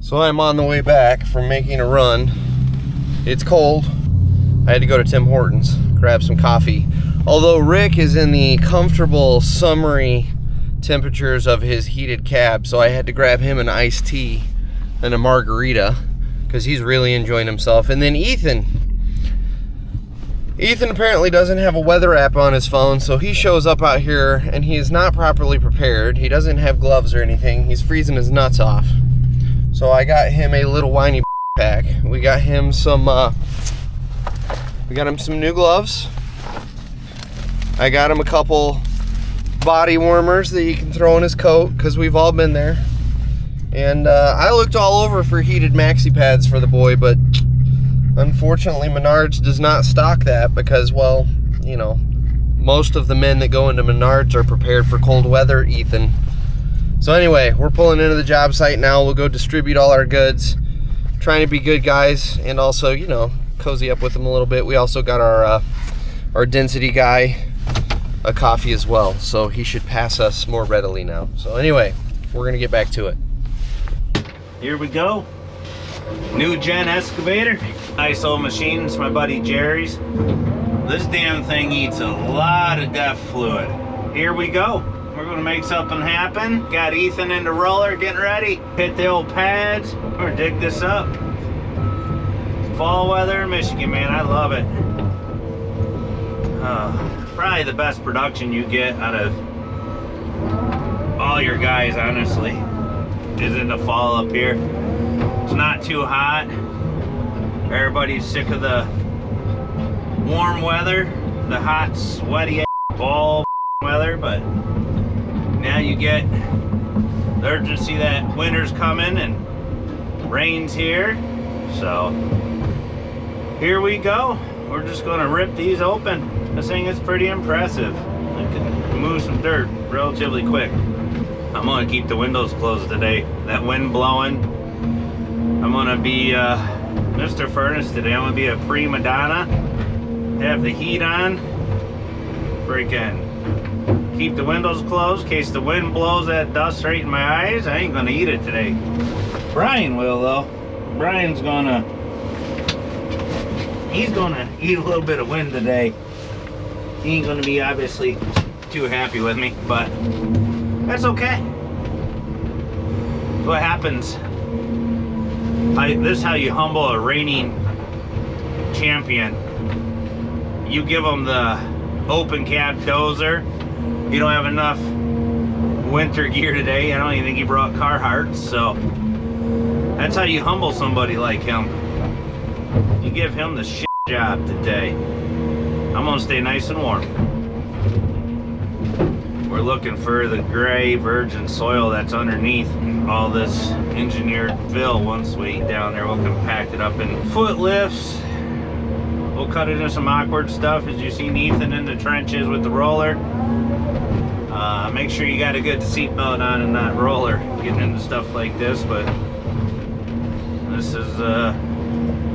So I'm on the way back from making a run. It's cold. I had to go to Tim Hortons, grab some coffee. Although Rick is in the comfortable summery temperatures of his heated cab, so I had to grab him an iced tea and a margarita because he's really enjoying himself. And then Ethan apparently doesn't have a weather app on his phone, so he shows up out here and he is not properly prepared. He doesn't have gloves or anything. He's freezing his nuts off. So I got him a little whiny pack. We got him some new gloves. I got him a couple body warmers that he can throw in his coat, because we've all been there. And I looked all over for heated maxi pads for the boy, but unfortunately Menards does not stock that because, well, you know, most of the men that go into Menards are prepared for cold weather, Ethan. So anyway, we're pulling into the job site now. We'll go distribute all our goods. Trying to be good guys and also, you know, cozy up with them a little bit. We also got our density guy a coffee as well, so he should pass us more readily now. So anyway, we're gonna get back to it. Here we go. New gen excavator. Nice old machine. It's my buddy Jerry's. This damn thing eats a lot of DEF fluid. Here we go. We're gonna make something happen. Got Ethan in the roller getting ready. Hit the old pads. We're gonna dig this up. Fall weather in Michigan, man. I love it. Probably the best production you get out of all your guys, honestly, is in the fall up here. It's not too hot. Everybody's sick of the warm weather, the hot, sweaty ball weather, but now you get the urgency that winter's coming and rain's here. So here we go. We're just gonna rip these open. This thing is pretty impressive. It can move some dirt relatively quick. I'm gonna keep the windows closed today. That wind blowing. I'm gonna be Mr. Furnace today. I'm gonna be a prima donna. Have the heat on. Freaking keep the windows closed in case the wind blows that dust right in my eyes. I ain't gonna eat it today. Brian will though. Brian's gonna, he's gonna eat a little bit of wind today. He ain't gonna be obviously too happy with me, but that's okay. What happens? This is how you humble a reigning champion. You give them the open cab dozer. You don't have enough winter gear today. I don't even think he brought Carhartts, so that's how you humble somebody like him. You give him the shit job today. I'm gonna stay nice and warm. We're looking for the gray virgin soil that's underneath all this engineered fill. Once we get down there, we'll compact it up in foot lifts. We'll cut into some awkward stuff as you see Ethan in the trenches with the roller. Make sure you got a good seatbelt on and not roller getting into stuff like this, but this is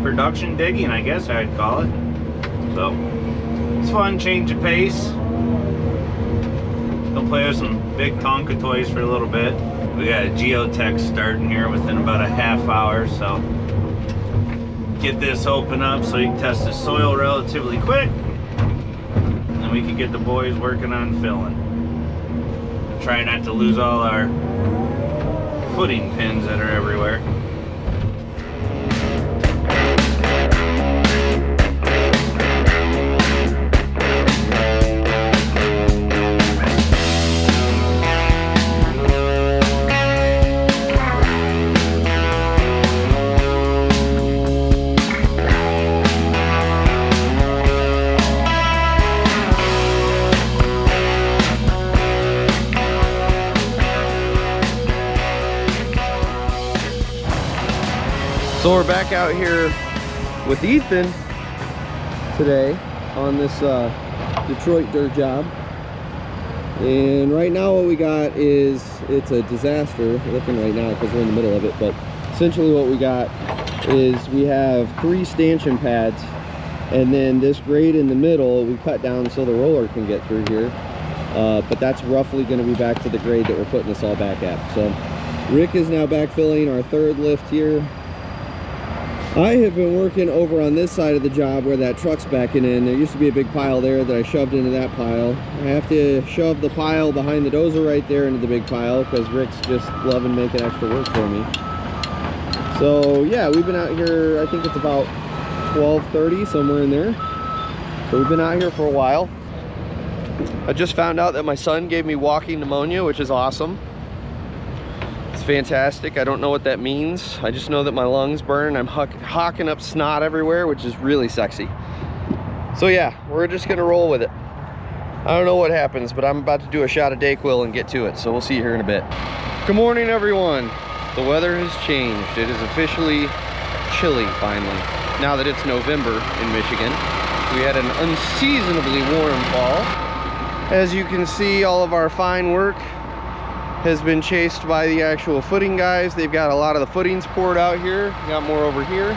production digging, I guess I'd call it. So it's fun, change of pace. Gonna play with some big Tonka toys for a little bit. We got a geotech starting here within about a half hour, so get this open up so you can test the soil relatively quick, and we can get the boys working on filling. Try not to lose all our footing pins that are everywhere. So we're back out here with Ethan today on this Detroit dirt job. And right now what we got is, it's a disaster looking right now because we're in the middle of it, but essentially what we got is we have 3 stanchion pads, and then this grade in the middle we cut down so the roller can get through here. But that's roughly going to be back to the grade that we're putting this all back at. So Rick is now backfilling our third lift here. I have been working over on this side of the job where that truck's backing in. There used to be a big pile there that I shoved into that pile. I have to shove the pile behind the dozer right there into the big pile because Rick's just loving making extra work for me. So yeah, we've been out here, I think it's about 12:30, somewhere in there. So we've been out here for a while. I just found out that my son gave me walking pneumonia, which is awesome. It's fantastic. I don't know what that means. I just know that my lungs burn. I'm hawking up snot everywhere, which is really sexy. So yeah, we're just gonna roll with it. I don't know what happens, but I'm about to do a shot of Dayquil and get to it. So we'll see you here in a bit. Good morning, everyone. The weather has changed. It is officially chilly finally. Now that it's November in Michigan. We had an unseasonably warm fall. As you can see, all of our fine work has been chased by the actual footing guys. They've got a lot of the footings poured out here. Got more over here.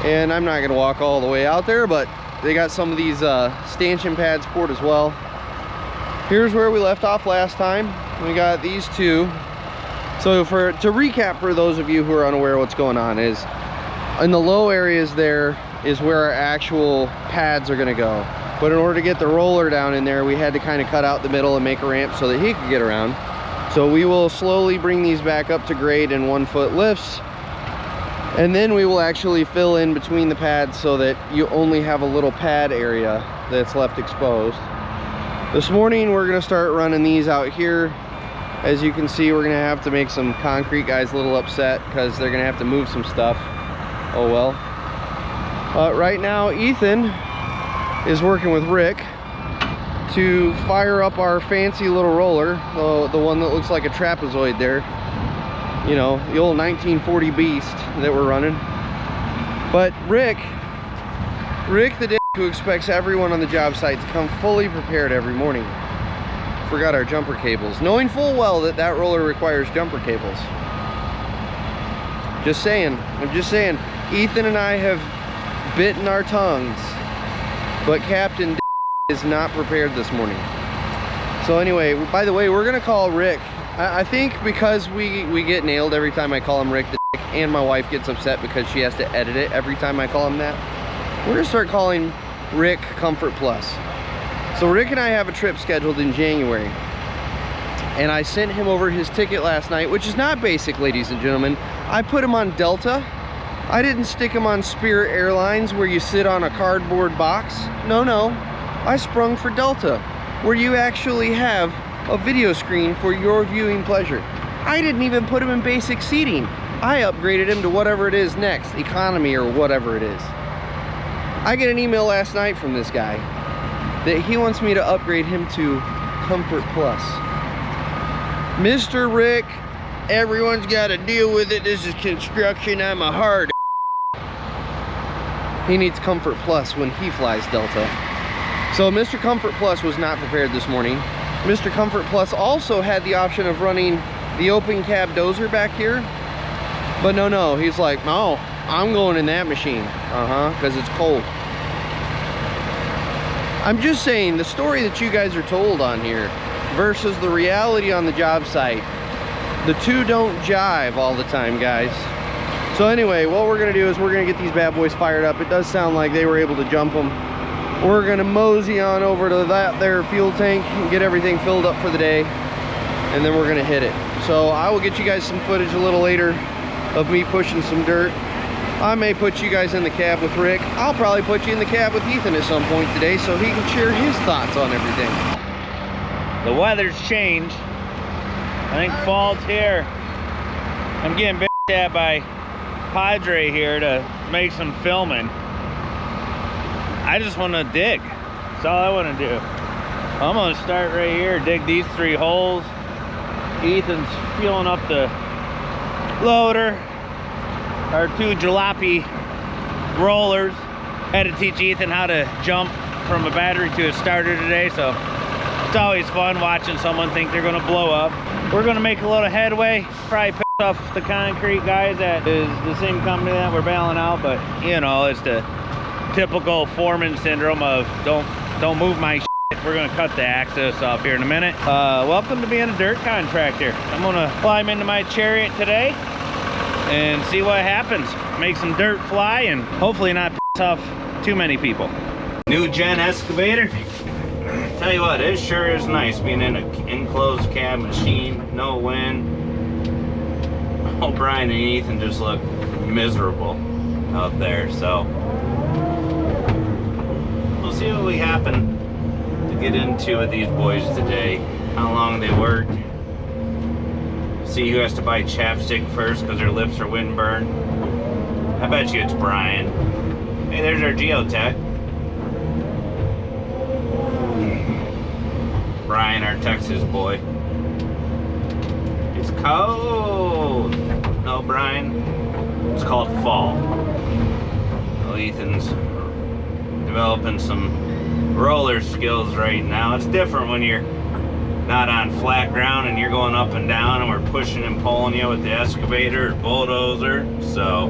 And I'm not gonna walk all the way out there, but they got some of these stanchion pads poured as well. Here's where we left off last time. We got these two. So to recap for those of you who are unaware what's going on is, in the low areas there is where our actual pads are gonna go. But in order to get the roller down in there, we had to kind of cut out the middle and make a ramp so that he could get around. So we will slowly bring these back up to grade in 1 foot lifts. And then we will actually fill in between the pads so that you only have a little pad area that's left exposed. This morning, we're gonna start running these out here. As you can see, we're gonna have to make some concrete guys a little upset because they're gonna have to move some stuff. Oh well. Right now, Ethan is working with Rick to fire up our fancy little roller, the one that looks like a trapezoid there. You know, the old 1940 beast that we're running. But Rick the dick who expects everyone on the job site to come fully prepared every morning, forgot our jumper cables, knowing full well that that roller requires jumper cables. Just saying, I'm just saying, Ethan and I have bitten our tongues, but Captain is not prepared this morning. So anyway, by the way, we're gonna call Rick, I think because we get nailed every time I call him Rick the dick, and my wife gets upset because she has to edit it every time I call him that, we're gonna start calling Rick Comfort Plus. So Rick and I have a trip scheduled in January, and I sent him over his ticket last night, which is not basic, ladies and gentlemen. I put him on Delta. I didn't stick him on Spirit Airlines where you sit on a cardboard box. No, I sprung for Delta, where you actually have a video screen for your viewing pleasure. I didn't even put him in basic seating. I upgraded him to whatever it is next, economy or whatever it is. I get an email last night from this guy that he wants me to upgrade him to Comfort Plus. Mr. Rick, everyone's got to deal with it. This is construction. I'm a hard. He needs Comfort Plus when he flies Delta. So Mr. Comfort Plus was not prepared this morning. Mr. Comfort Plus also had the option of running the open cab dozer back here. But no, he's like, no, I'm going in that machine. Because it's cold. I'm just saying, the story that you guys are told on here versus the reality on the job site, the two don't jive all the time, guys. So anyway, what we're gonna do is we're gonna get these bad boys fired up. It does sound like they were able to jump them. We're gonna mosey on over to that there fuel tank and get everything filled up for the day, and then we're gonna hit it. So I will get you guys some footage a little later of me pushing some dirt. I may put you guys in the cab with Rick. I'll probably put you in the cab with Ethan at some point today so he can share his thoughts on everything. The weather's changed. I think fall's here. I'm getting bitched at by Padre here to make some filming. I just want to dig. That's all I want to do. I'm going to start right here, dig these 3 holes. Ethan's fueling up the loader. Our 2 jalopy rollers. Had to teach Ethan how to jump from a battery to a starter today, so it's always fun watching someone think they're gonna blow up. We're gonna make a little headway, probably piss off the concrete guys that is the same company that we're bailing out, but you know, it's the typical foreman syndrome of don't move my shit. we're gonna cut the access off here in a minute. Welcome to being a dirt contractor. I'm gonna climb into my chariot today and see what happens. Make some dirt fly and hopefully not piss off too many people. New gen excavator. Tell you what, it sure is nice being in an enclosed cab machine, no wind. Oh, Brian and Ethan just look miserable out there, so we'll see what we happen to get into with these boys today, how long they work, see who has to buy chapstick first because their lips are windburned. I bet you it's Brian. Hey, there's our geotech. Brian, our Texas boy. It's cold. No, Brian. It's called fall. Well, Ethan's developing some roller skills right now. It's different when you're not on flat ground and you're going up and down and we're pushing and pulling you with the excavator or bulldozer. So,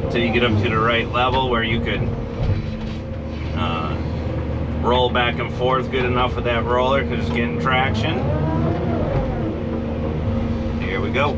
until you get up to the right level where you could roll back and forth good enough with that roller because it's getting traction. Here we go.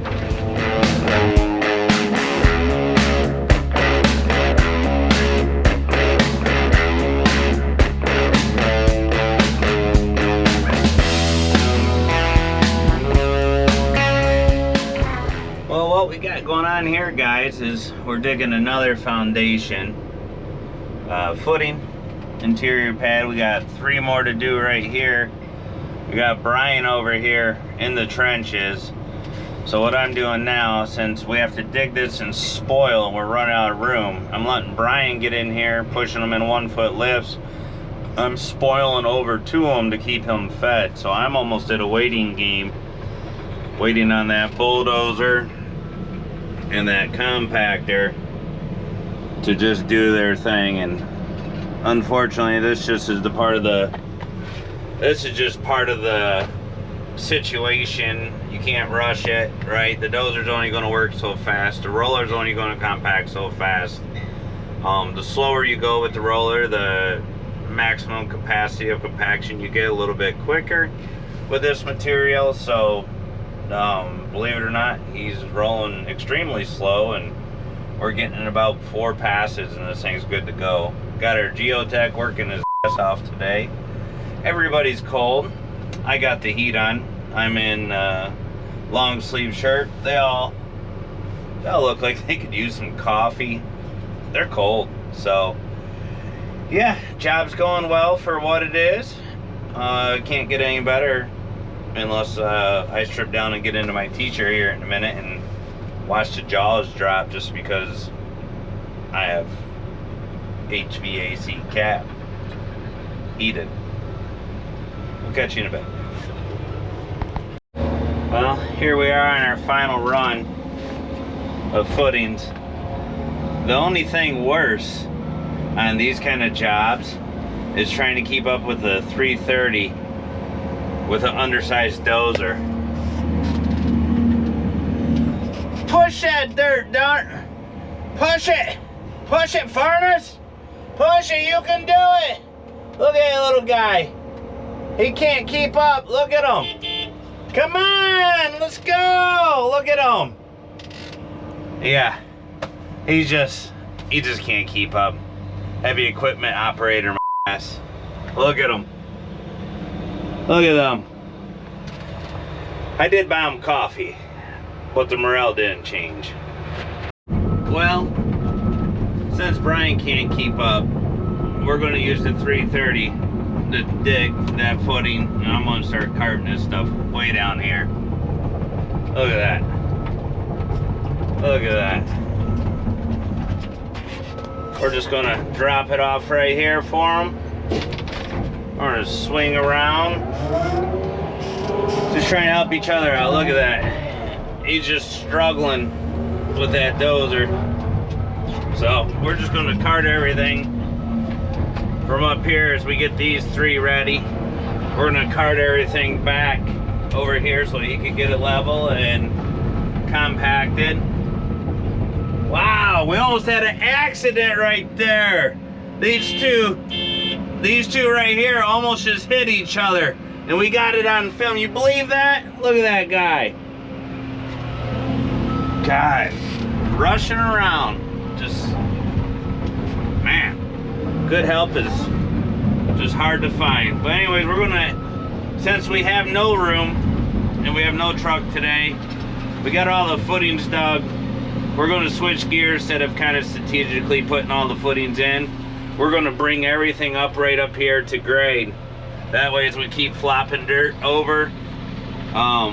Well, what we got going on here, guys, is we're digging another foundation, footing, interior pad. We got 3 more to do right here. We got Brian over here in the trenches. So what I'm doing now, since we have to dig this and spoil and we're running out of room, I'm letting Brian get in here, pushing him in 1-foot lifts. I'm spoiling over to him to keep him fed. So I'm almost at a waiting game, waiting on that bulldozer and that compactor to just do their thing. And unfortunately, this is just part of the situation. You can't rush it, right? The dozer's only going to work so fast. The roller's only going to compact so fast. The slower you go with the roller, the maximum capacity of compaction you get a little bit quicker with this material. So, believe it or not, he's rolling extremely slow, and we're getting about 4 passes, and this thing's good to go. Got our geotech working his ass off today. Everybody's cold. I got the heat on. I'm in long sleeve shirt. They all look like they could use some coffee. They're cold. So yeah, job's going well for what it is. Can't get any better unless I strip down and get into my t-shirt here in a minute and watch the jaws drop, just because I have HVAC cap heated. We'll catch you in a bit. Well, here we are on our final run of footings. The only thing worse on these kind of jobs is trying to keep up with the 330 with an undersized dozer. Push that dirt, don't push it! Push it, furnace! Push it, you can do it! Look at that little guy. He can't keep up. Look at him. Come on, let's go. Look at him. Yeah, he just can't keep up. Heavy equipment operator, my ass. Look at him. Look at them. I did buy him coffee, but the morale didn't change. Well, since Brian can't keep up, we're going to use the 330 to dig that footing, and I'm going to start carting this stuff way down here. Look at that. Look at that. We're just going to drop it off right here for him. We're going to swing around. Just trying to help each other out. Look at that. He's just struggling with that dozer. So we're just going to cart everything from up here as we get these 3 ready. We're going to cart everything back over here so he can get it level and compacted. Wow, we almost had an accident right there. These two These two right here almost just hit each other. And we got it on film. You believe that? Look at that guy. God, rushing around. Just, man, good help is just hard to find. But anyways, we're gonna, since we have no room and we have no truck today, we got all the footings dug. We're gonna switch gears instead of kind of strategically putting all the footings in. We're gonna bring everything up right up here to grade. That way as we keep flopping dirt over,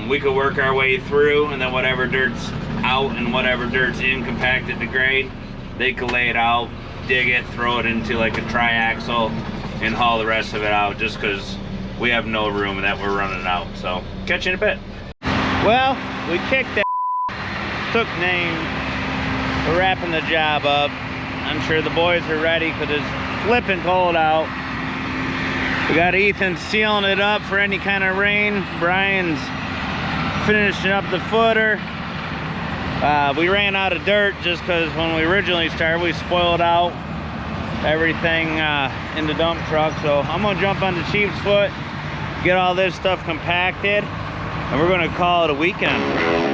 we could work our way through, and then whatever dirt's out and whatever dirt's in compacted to grade, they can lay it out, dig it, throw it into like a triaxle, and haul the rest of it out, just because we have no room and that we're running out. So catch you in a bit. Well, we kicked that, took name, we're wrapping the job up. I'm sure the boys are ready because it's flipping cold out. We got Ethan sealing it up for any kind of rain. Brian's finishing up the footer. We ran out of dirt just because when we originally started, we spoiled out everything in the dump truck. So I'm gonna jump on the Chief's foot, get all this stuff compacted, and we're gonna call it a weekend.